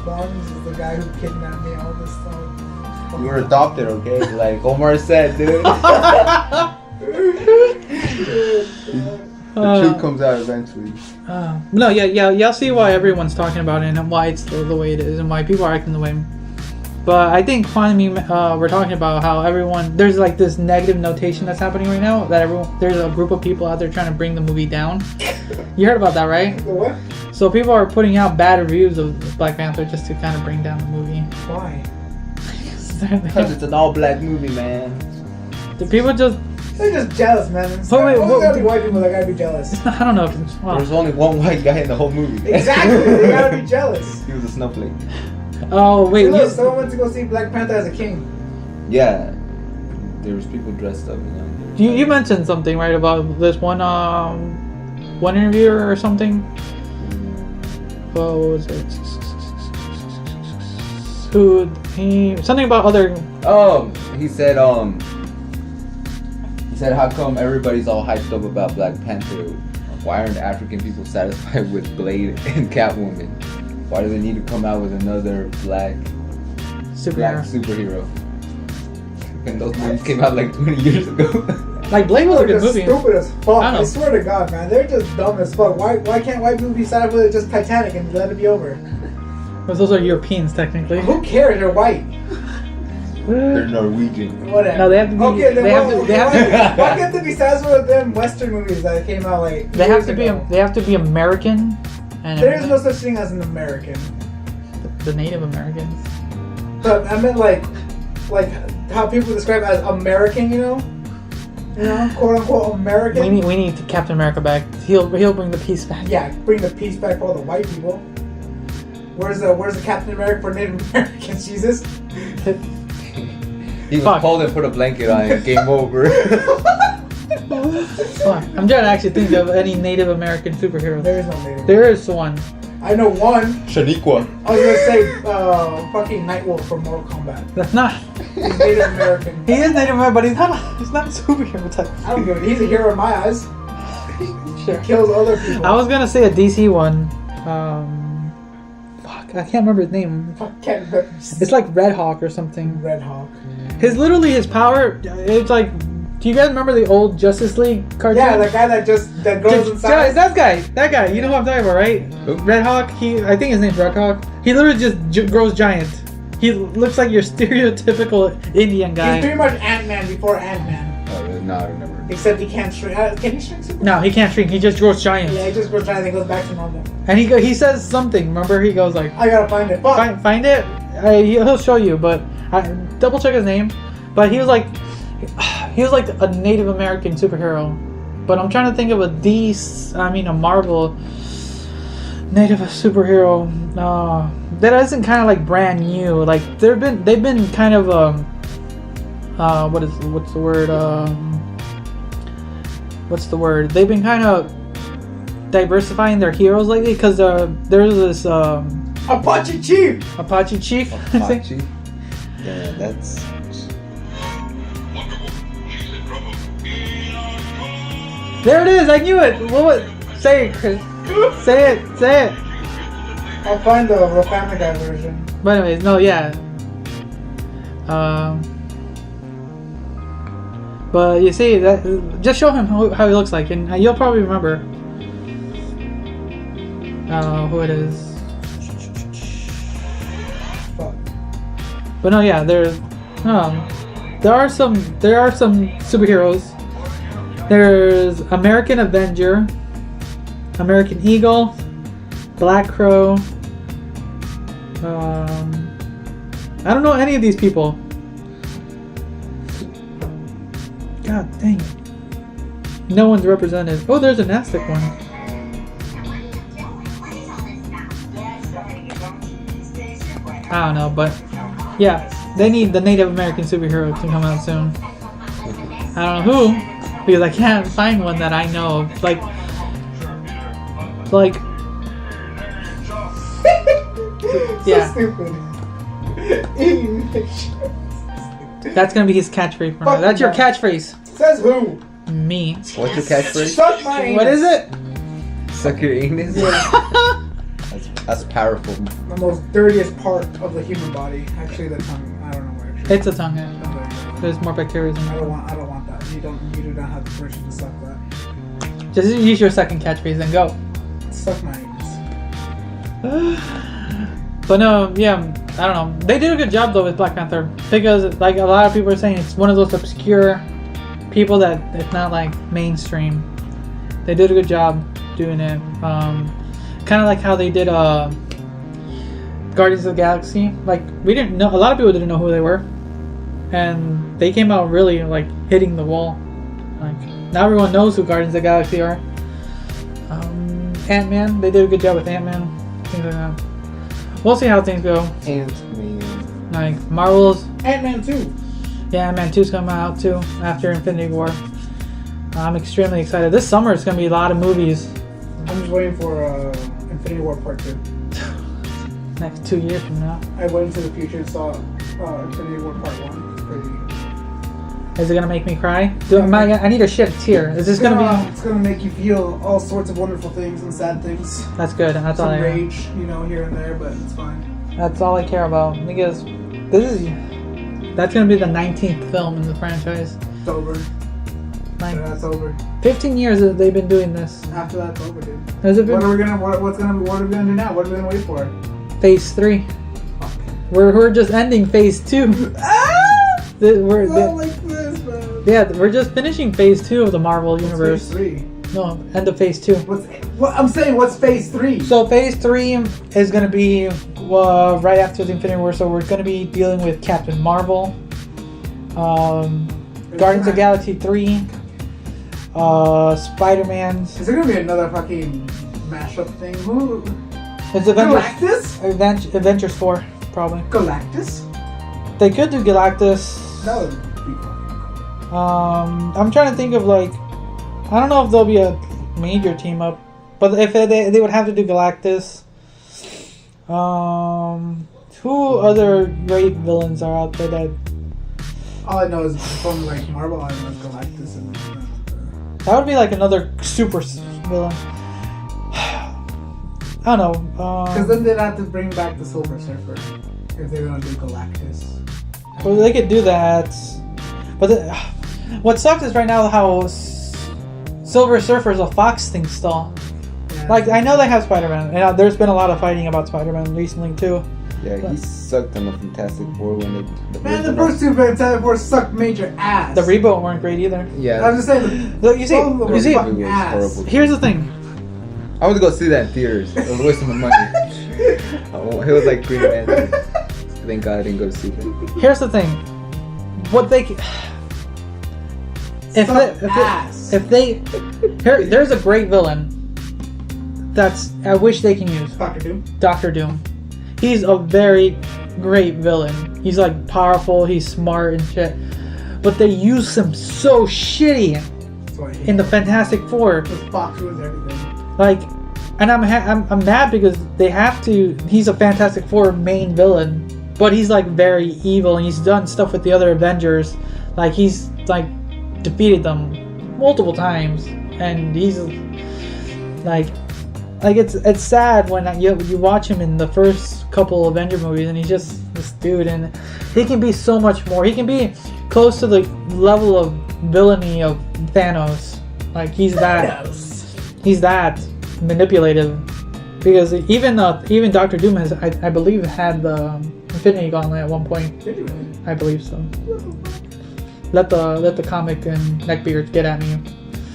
Bones is the guy who kidnapped me. All this stuff. You were adopted, okay? Like Omar said, dude. The truth comes out eventually. No, y'all see why everyone's talking about it and why it's the way it is and why people are acting the way. But I think finally we're talking about how there's like this negative notation that's happening right now that there's a group of people out there trying to bring the movie down. You heard about that, right? The what? So people are putting out bad reviews of Black Panther just to kind of bring down the movie. Why? Because it's an all-black movie, man. The people just... They're just jealous, man. Wait, gotta be white people that gotta be jealous. I don't know if it's... Well, There's only one white guy in the whole movie. Exactly, they gotta be jealous. He was a snowflake. oh, wait. Look, someone went to go see Black Panther as a king. Yeah. There was people dressed up, you know. You mentioned something, right, about this one interviewer or something? What was it? Something about other... He said, how come everybody's all hyped up about Black Panther? Why aren't African people satisfied with Blade and Catwoman? Why do they need to come out with another black superhero? And those movies came out like 20 years ago. Like, Blade was a good movie. Stupid as fuck. I I swear to God, man. They're just dumb as fuck. Why can't white people be satisfied with just Titanic and let it be over? Because those are Europeans, technically. Who cares? They're white. They're Norwegian. Whatever. No, they have to be... Okay, then They why can't they be satisfied with them Western movies that came out like... They have to be American. And There is no such thing as an American. The Native Americans. But I meant like how people describe it as American, you know, quote unquote American. We need Captain America back. He'll bring the peace back. Yeah, bring the peace back for all the white people. Where's the Captain America for Native Americans? Jesus. He was cold and put a blanket on and game over. Fuck. I'm trying to actually think of any Native American superhero. There is no Native. There is one. I know one. Shaniqua. I was gonna say fucking Nightwolf from Mortal Kombat. That's not. He's Native American. He is Native American, but he's not a superhero type. I don't give a. He's a hero in my eyes. Sure. He kills other people. I was gonna say a DC one. Fuck, I can't remember his name. It's like Red Hawk or something. Red Hawk. His power. It's like. Do you guys remember the old Justice League cartoon? Yeah, the guy that grows inside. That guy. You know what I'm talking about, right? Who? Red Hawk. I think his name's Red Hawk. He literally just grows giant. He looks like your stereotypical Indian guy. He's pretty much AntMan before AntMan. Oh, really? No, I don't remember. Except he can't shrink. Can he shrink super? No, he can't shrink. He just grows giant. Yeah, he just grows giant and goes back to normal. And he says something. Remember, he goes like, I gotta find it. Fuck. Find it. He'll show you, but double check his name. But he was like a Native American superhero. But I'm trying to think of a Marvel Native superhero that isn't kind of like brand new. Like they've been kind of what's the word? They've been kind of diversifying their heroes lately because there's this Apache Chief. Apache Chief. Yeah, that's. There it is. I knew it. Say it, Chris. Say it. I'll find the Family Guy version. But anyways, no, yeah. But you see that. Just show him how he looks like, and you'll probably remember who it is. Fuck. But no, yeah, there are some superheroes. There's American Avenger, American Eagle, Black Crow. I don't know any of these people. God dang it. No one's represented. Oh, there's an Aztec one. I don't know, but yeah, they need the Native American superhero to come out soon. I don't know who. Because I can't find one that I know of. Like yeah. So stupid. That's gonna be his catchphrase from now. That's your catchphrase. Says who? Me. What's your catchphrase? Suck my anus. What is it? Suck your anus? That's powerful. The most dirtiest part of the human body. Actually, the tongue. I don't know where. It's a tongue. Yeah. There's more bacteria in I it. don't want that. You do not have the permission to suck that. Just use your second catchphrase and go. Suck my anus. But no, yeah, I don't know. They did a good job though with Black Panther because, like, a lot of people are saying it's one of those obscure people that it's not like mainstream. They did a good job doing it. Kind of like how they did Guardians of the Galaxy. Like, we didn't know, a lot of people didn't know who they were, and they came out really like hitting the wall. Like, now everyone knows who Guardians of the Galaxy are. AntMan, they did a good job with AntMan. Things like that. We'll see how things go. AntMan. Like Marvel's AntMan 2. Yeah, AntMan 2's coming out too after Infinity War. I'm extremely excited. This summer it's gonna be a lot of movies. I'm just waiting for Infinity War Part 2. Next 2 years from now. I went into the future and saw Infinity War Part 1. It's pretty. Is it gonna make me cry? I need to shed a tear. Is this gonna be? It's gonna make you feel all sorts of wonderful things and sad things. That's good. That's all Some I. rage, here and there, but it's fine. That's all I care about because that's gonna be the 19th film in the franchise. It's over. Like, That's over. 15 years that they've been doing this. After that's over, dude. Has it been? What are we gonna do now? What are we gonna wait for? Phase 3. We're just ending Phase 2. Like this, man. Yeah, we're just finishing Phase 2 of the Marvel universe. Phase 3? No, end of Phase 2. What's Phase 3? So Phase 3 is going to be right after the Infinity War. So we're going to be dealing with Captain Marvel, Guardians of the Galaxy 3, Spider-Man. Is there gonna be another fucking mashup thing? Who? It's Galactus? Avengers 4, probably. Galactus? They could do Galactus. That would be fucking cool. I'm trying to think of, like, I don't know if there'll be a major team up, but if they would have to do Galactus. Who other great villains are out there that? All I know is from like Marvel, I know Galactus and. That would be like another super villain. I don't know. Because then they'd have to bring back the Silver Surfer if they're gonna do Galactus. Well, they could do that, but what sucks is right now how Silver Surfer is a Fox thing still. Yeah. Like, I know they have Spider-Man, and there's been a lot of fighting about Spider-Man recently too. Yeah, he sucked on the Fantastic Four when they. Man, the first two Fantastic Four sucked major ass. The reboot weren't great either. Yeah. I was just saying. Look, you see, fucking ass. horrible. here's the thing. I would go see that in theaters. It was wasting my money. It was like Green Lantern. Thank God I didn't go to see it. Here's the thing. What they there's a great villain that's I wish they can use. Doctor Doom. He's a very great villain. He's like powerful, he's smart and shit. But they use him so shitty in the Fantastic Four. Because Fox ruins everything. Like, and I'm mad because they have to. He's a Fantastic Four main villain, but he's like very evil and he's done stuff with the other Avengers. Like, he's like defeated them multiple times, and he's like it's sad when you watch him in the first couple Avenger movies, and he's just this dude, and he can be so much more. He can be close to the level of villainy of Thanos. Like, he's that manipulative, because even Doctor Doom has I believe had the Infinity Gauntlet at one point. Did you really? I believe so. Let the comic and neckbeards get at me.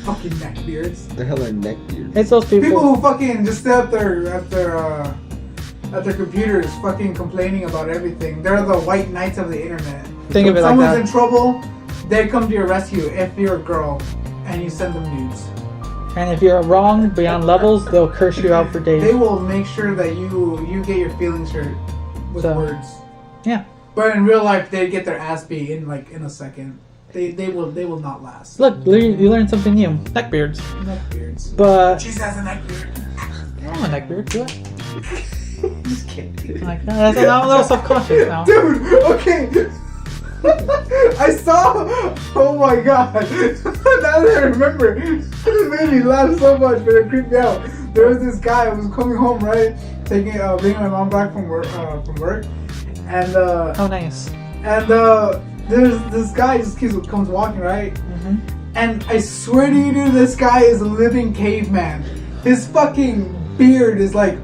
Fucking neckbeards. The hell are neckbeards? It's those people People who fucking just sit at their computers fucking complaining about everything. They're the white knights of the internet. Think of it like Someone's that. in trouble, they come to your rescue if you're a girl, and you send them nudes. And if you're wrong beyond levels, they'll curse you out for days. They will make sure that you get your feelings hurt with words. Yeah. But in real life, they get their ass beat in a second. They will not last. Look, you learned something new. Neckbeards. Neckbeards. But She has a neckbeard. I'm a neckbeard. Do it. Just kidding. Like, I'm a little self-conscious now. Dude, okay. I saw. Oh my god! Now that I remember, it made me laugh so much, but it creeped me out. There was this guy who was coming home, right, bringing my mom back from work, and oh nice. And there's this guy just comes walking, right, and I swear to you, dude, this guy is a living caveman. His fucking beard is like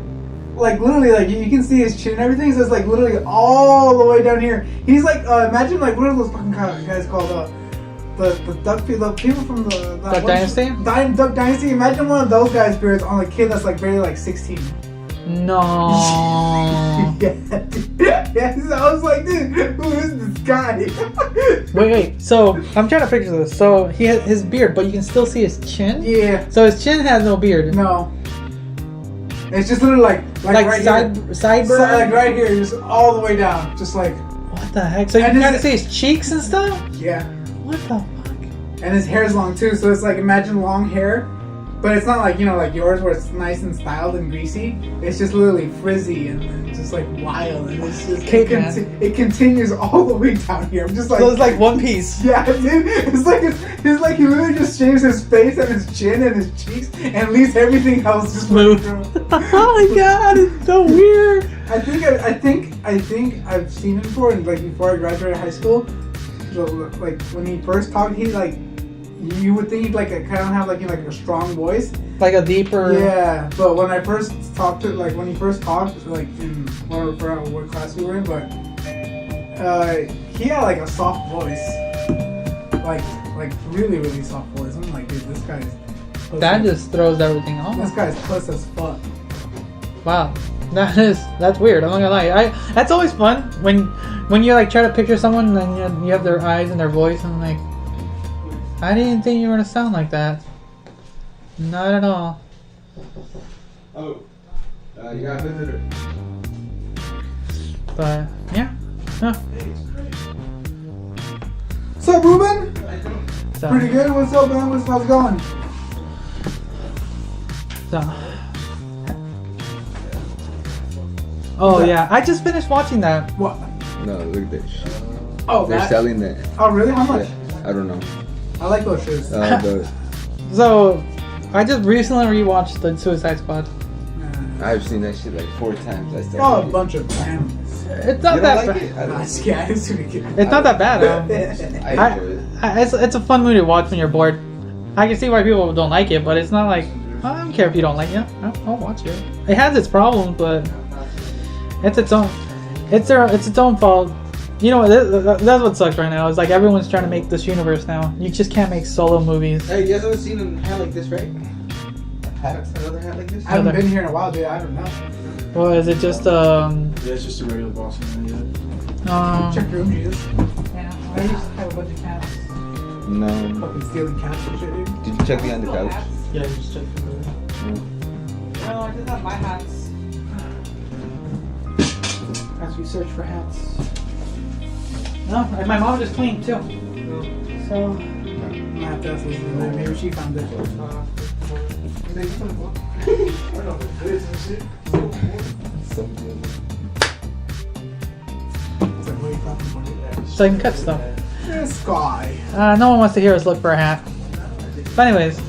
literally, like you can see his chin and everything. So it's like literally all the way down here. He's like, imagine like what are those fucking guys called? The people from the Duck Dynasty. Duck Dynasty. Imagine one of those guys' beards on a kid that's like barely like 16. No. Yeah. So I was like, dude, who is this guy? Wait. So I'm trying to picture this. So he has his beard, but you can still see his chin. Yeah. So his chin has no beard. No. It's just literally like right sideburn, like right here, just all the way down, just like. What the heck? So you can kind of see his cheeks and stuff. Yeah. What the fuck? And his hair's long too, so it's like imagine long hair, but it's not like like yours where it's nice and styled and greasy. It's just literally frizzy and just like wild, and it's just it continues all the way down here. I'm just like, so it's like One Piece. Yeah, dude. It's like he literally just shaves his face and his chin and his cheeks and leaves everything else just smooth. Oh my god, it's so weird. I think I've seen him before, and like before I graduated high school. So, like when he first talked, he like you would think he'd like kind of have like a strong voice, like a deeper. Yeah, but when I first talked to when he first talked like in what class we were in, but he had like a soft voice, like really really soft voice. I'm like, dude, this guy's. That just throws everything off. This guy's puss as fuck. Wow, that's weird. I'm not gonna lie. That's always fun when you like try to picture someone and you have their eyes and their voice, and I'm like, I didn't think you were gonna sound like that. Not at all. Oh, you got a visitor. But yeah. Huh. What's up, Ruben? So, pretty good. What's up, man? How's it going? So. Oh yeah, I just finished watching that. What? No, look at that shit. Oh, They're selling that. Oh, really? How much? Yeah, I don't know. I like those shoes. So, I just recently rewatched the Suicide Squad. I've seen that shit like 4 times. I still a bunch of animals. It's not that bad. It's not that bad. I enjoy it. It's a fun movie to watch when you're bored. I can see why people don't like it, but it's not like I don't care if you don't like it. I'll watch it. It has its problems, but it's its own. It's its own fault. You know, that's what sucks right now. Is like everyone's trying to make this universe now. You just can't make solo movies. Hey, you guys haven't seen a hat like this, right? Another hat like this? I haven't been here in a while, dude. I don't know. Well, is it just Yeah, it's just a regular Boston man. Check your room, Jesus. Yeah, I used to have a bunch of cats. No. Fucking stealing cats and shit, dude. Did you check the undercouch? Yeah, just check the room. No, I just have my hats. As we search for hats. No, and my mom just cleaned too. So. I have to ask Lizzie. Maybe she found it. So I can cut stuff. This guy. No one wants to hear us look for a hat. But anyways,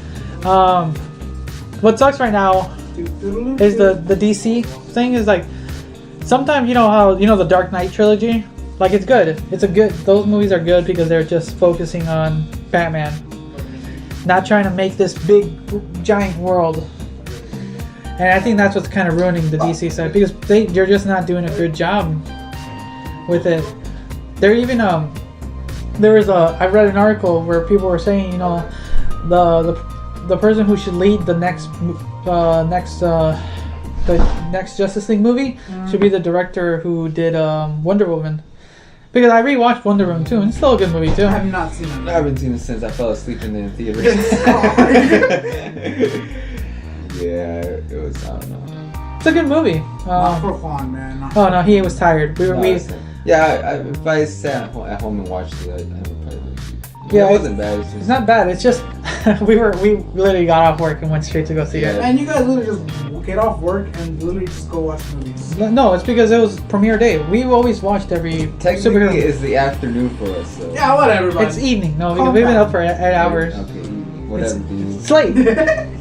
what sucks right now is the DC thing is like sometimes you know how the Dark Knight trilogy, like it's good. Those movies are good because they're just focusing on Batman, not trying to make this big giant world. And I think that's what's kind of ruining the DC side because they're just not doing a good job with it. They're even I read an article where people were saying, you know, the person who should lead the next Justice League movie should be the director who did Wonder Woman. Because I rewatched Wonder Woman too, and it's still a good movie too. I have not seen it. I haven't seen it since I fell asleep in the theater. Yeah, it was, I don't know. It's a good movie. Not for Juan, man. No, he was tired. If I sat at home and watched it, I would probably like it. Yeah, it wasn't bad. It's not bad. It's just we literally got off work and went straight to go see it. And you guys literally just get off work and literally just go watch movies. No, it's because it was premiere day. We've always watched every Technically, it's the afternoon for us. So. Yeah, whatever. Buddy. It's evening. No, we've been up for 8 hours. Okay, whatever. It's late.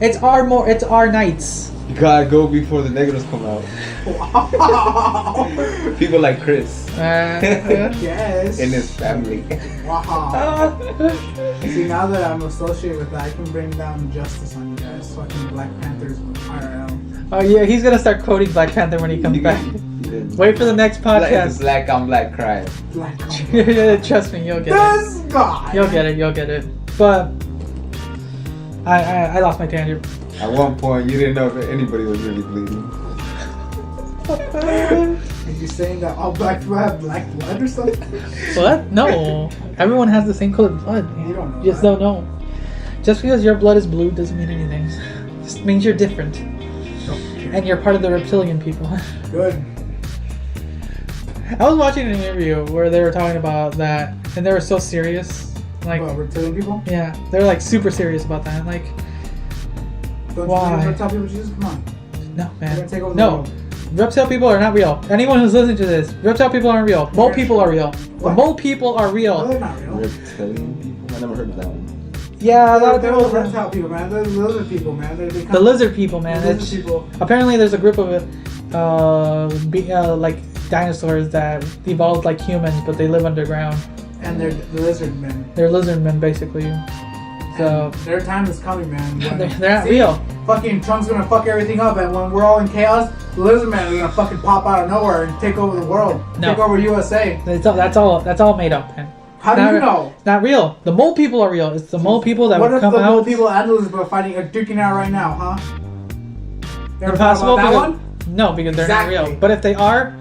It's our nights. You gotta go before the negatives come out. Wow. People like Chris. Yes. And his family. Wow. See, now that I'm associated with that, I can bring down justice on you guys. Fucking Black Panthers IRL. Oh yeah, he's gonna start quoting Black Panther when he comes back. Wait for the next podcast. Black on black crime. Black Trust me, you'll get this it. guy. You'll get it. But I lost my tangent. At one point, you didn't know if anybody was really bleeding. Are you saying that all black people have black blood or something? What? No. Everyone has the same colored blood. Man. You don't know. You just don't know. Just because your blood is blue doesn't mean anything. It just means you're different. And you're part of the reptilian people. Good. I was watching an interview where they were talking about that, and they were so serious. Like, reptilian people? Yeah, they're like super serious about that. Like, don't why? You tell people Jesus? Come on. No, man. They're gonna take over the No. world. Reptile people are not real. Anyone who's listening to this, reptile people aren't real. Mole people are real. The mole people are No, real. they're not real. Reptilian people? I never heard of that one. Yeah, a lot of They're people. the reptile people, man. They're the lizard people, man. The lizard people, man. The It's, lizard people. apparently, there's a group of like dinosaurs that evolved like humans, but they live underground. And they're the lizard men. They're lizard men, basically. So And their time is coming, man. When- they're not See? real. Fucking Trump's gonna fuck everything up, and when we're all in chaos, the lizard man is gonna fucking pop out of nowhere and take over the world. No. Take over USA. That's all made up, man. How do Not you re- know? Not real. The mole people are real. It's the mole people that What would if come the out. mole people and the lizard people are fighting, are duking out right now, huh? You ever thought Impossible. about that Because, one? no, because they're not Exactly. real. But if they are,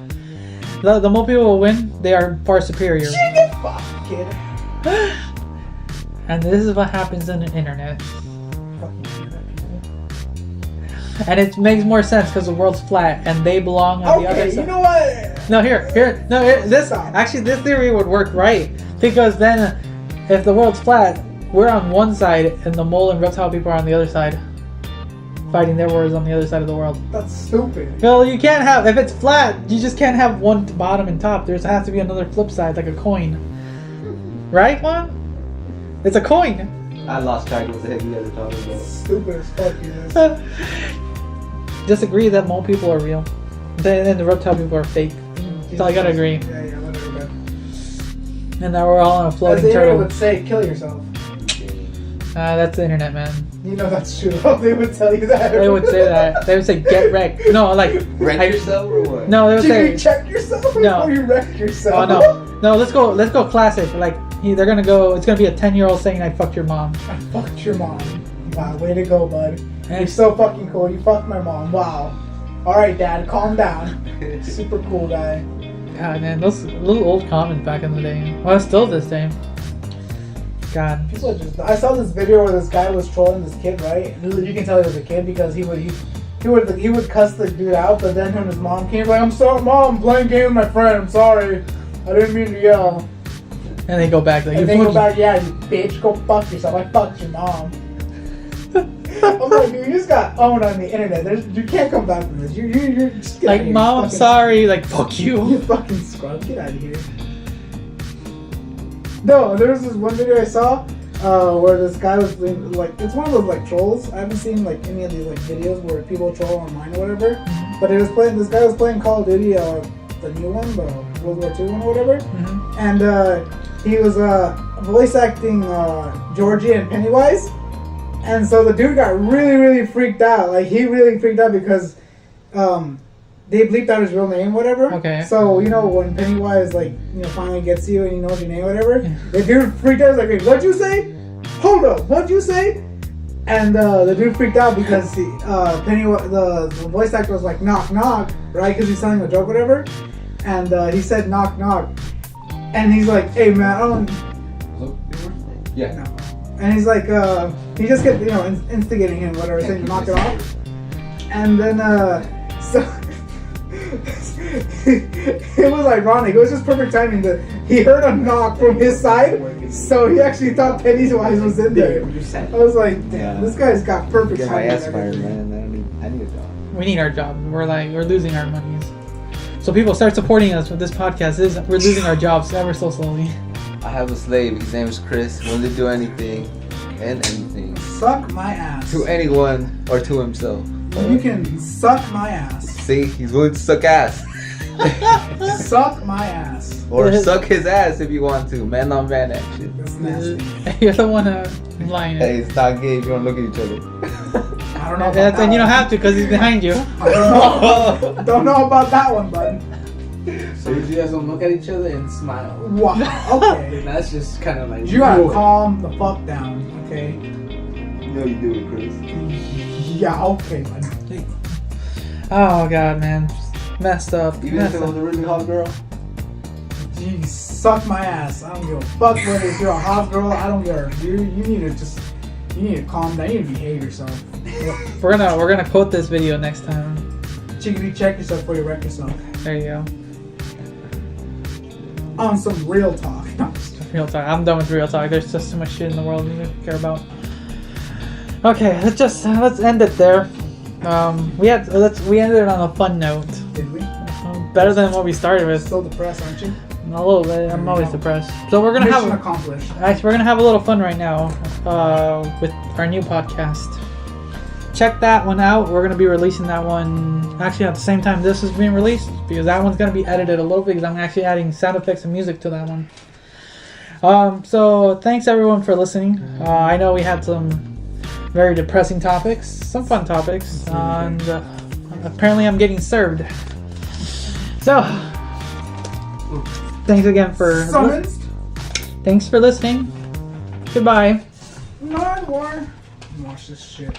the mole people will win. They are far superior. Get fucked, kid. And this is what happens in the internet. And it makes more sense because the world's flat and they belong on the other Okay, side. you know what? No, here. This theory would work right because then, if the world's flat, we're on one side and the mole and reptile people are on the other side, fighting their wars on the other side of the world. That's stupid. Well, you can't have if it's flat. You just can't have one bottom and top. There has to be another flip side, like a coin. Right, Juan? It's a coin. I lost track of what the heck you guys are talking about. Stupid as fuck, yes. Just agree that mole people are real. Then the reptile people are fake. That's all I gotta agree. Yeah, whatever, man. And now we're all on a As floating the internet turtle. would say, kill yourself. That's the internet, man. You know that's true. They would tell you that. They would say that. They would say get wrecked. No, like Wreck yourself or what? No, they would Did you say. check yourself No. before you wreck yourself? Oh no. Let's go classic. Like they're gonna go. It's gonna be a 10-year-old saying I fucked your mom. I fucked your mom. Wow, way to go, bud. And- You're so fucking cool. You fucked my mom. Wow. Alright, Dad, calm down. Super cool guy. God, man, those little old comments back in the day. Well, still this day. God. People are just, I saw this video where this guy was trolling this kid, right? You can tell he was a kid because he would cuss the dude out, but then when his mom came, like, I'm sorry, Mom, I'm playing game with my friend. I'm sorry. I didn't mean to yell. And they go back like And you they go fucking- back, yeah, you bitch, go fuck yourself. I fucked your mom. I'm like, dude, you just got owned on the internet. You can't come back from this. You're just get out Like, of here, Mom, I'm fucking- sorry. Like, fuck You you. fucking scrub. Get out of here. No, there was this one video I saw where this guy was doing, like, it's one of those like trolls. I haven't seen like any of these like videos where people troll online or whatever. But this guy was playing Call of Duty, the new one, the World War II one or whatever. Mhm. And he was voice acting Georgie and Pennywise. And so the dude got really, really freaked out. Like, he really freaked out because they bleeped out his real name, whatever. Okay. So, you know, when Pennywise, like, you know, finally gets you and he knows your name, whatever, the dude freaked out. He's like, what'd you say? Hold up, what'd you say? And the dude freaked out because Pennywise, the voice actor was like, knock, knock, right? Because he's telling a joke, whatever. And he said, knock, knock. And he's like, hey, man, I don't... Yeah. No. And he's like, he just kept, you know, instigating him, whatever, saying to knock it off. And then, so It was ironic. It was just perfect timing. That he heard a knock from his side, so he actually thought Pennywise was in there. I was like, damn, this guy's got perfect Get my timing. ass fired, man. I need a job. We need our job. We're losing our monies. So people start supporting us with this podcast. We're losing our jobs ever so slowly. I have a slave. His name is Chris. Willing to do anything and anything Suck my ass. to anyone or to himself. You can suck my ass. See, he's willing to suck ass. Suck my ass. Or suck his ass if you want to. Man on man action. That's nasty. You're the one lying. Hey, it's not gay if you don't look at each other. I don't know about that And you don't one. have to because he's behind you. I don't know about that one, bud. So you guys don't look at each other and smile. Wow. Okay. That's just kind of like You gotta calm the fuck down, okay? No, you do it, Chris. Yeah, okay, bud. Oh god, man, messed up. Even if it was a really hot girl. Jeez, suck my ass. I don't give a fuck whether you're a hot girl. I don't care. You need to calm down. You need to behave yourself. We're gonna quote this video next time. Chickadee, check yourself before you wreck yourself. There you go. On some real talk. No, I'm just joking. Real talk. I'm done with real talk. There's just too much shit in the world we care about. Okay, let's end it there. We ended it on a fun note. Did we? Better than what we started with. Still depressed, aren't you? A little bit. I'm always depressed. So we're gonna Mission have accomplished. actually we're gonna have a little fun right now with our new podcast. Check that one out. We're gonna be releasing that one actually at the same time this is being released because that one's gonna be edited a little bit because I'm actually adding sound effects and music to that one. So thanks everyone for listening. I know we had some very depressing topics, some fun topics, and apparently I'm getting served. So thanks again for Summoned. thanks for listening. Goodbye. No more. Watch this shit.